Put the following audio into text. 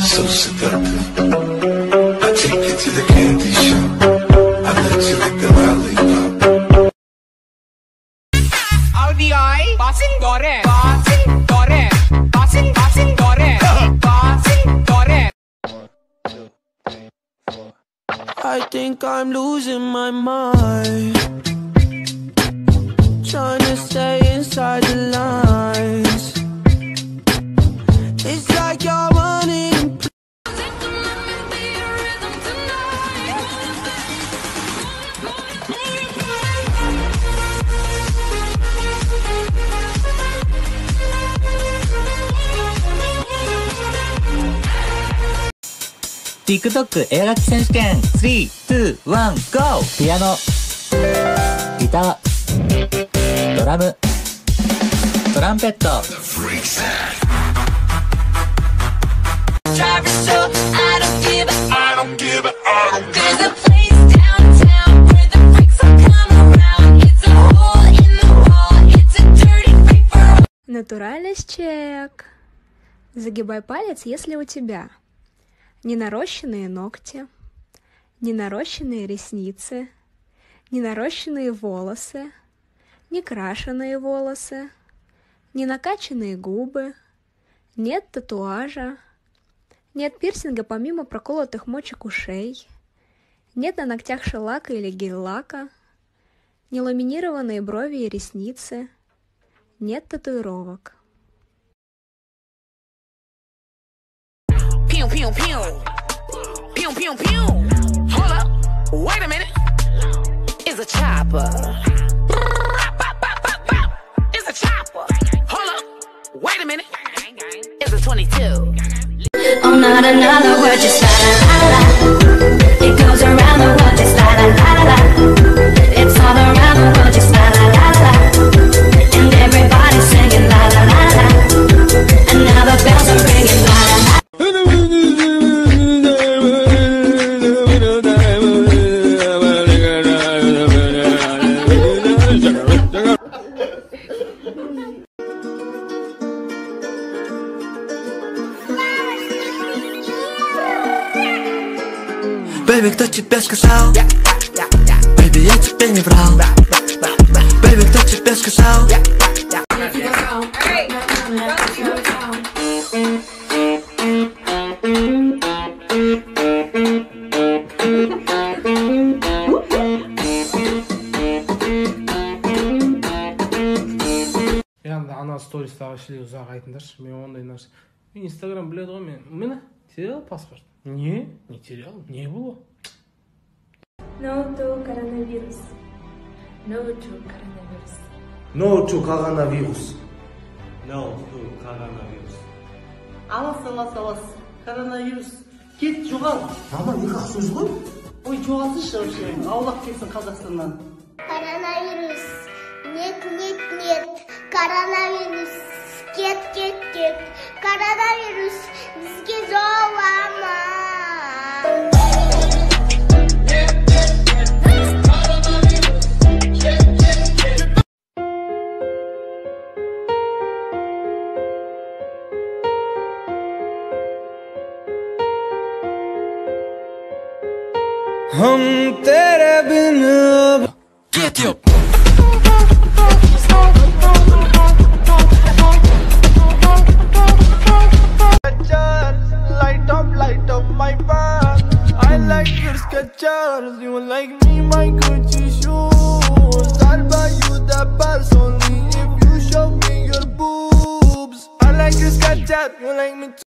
So seductive. I take you to the candy shop. I let you lick the lollipop. Audi passing dore, passing dore, passing dore, passing dore. I think I'm losing my mind, trying to stay inside the lines. It's like you're running. TikTok 絵描き選手権3、2、1、GO! ピアノ、ギター、ドラム、トランペット。Натуральность чек. Загибай палец, если у тебя не нарощенные ногти, не нарощенные ресницы, не нарощенные волосы, не крашеные волосы, не накачанные губы, нет татуажа, нет пирсинга помимо проколотых мочек ушей, нет на ногтях шелака или гель-лака, не ламинированные брови и ресницы, нет татуировок. Pew, pew, pew. Pew, pew, pew. Hold up. Wait a minute. It's a chopper. It's a chopper. Hold up. Wait a minute. It's a 22. Oh, not another word, just la la la la. It goes around the world, just la la la la. It's all around the world, just la la la la. And everybody's singing la la la la. And now the bells are ringing la la la. Baby, кто тебе сказал? Baby, я тебе не врал. Baby, кто тебе сказал? Енді ана стористағы ішіле ұзақ айтыңдаршы, мен ондай нәрсе. Мен инстаграм біледі ғой мен. Мені терял паспорт. Не терял? Не было? No to коронавирус. No to коронавирус. No to коронавирус. No to коронавирус. Алас, коронавирус. Кет, жоғал. Мама, не ақ сөз ғой? Ой, жоғалсыншы вообще. Аулақ кетсін Қазақстаннан. Коронавирус. Нет. Коронавирус. Кет. Коронавирус. Бізге жолама. हम तेरे बिन Get you. Light up my path. I like your Skechers, you like me, my Gucci shoes. I'll buy you the purse only if you show me your boobs. I like your Skechers, you like me too.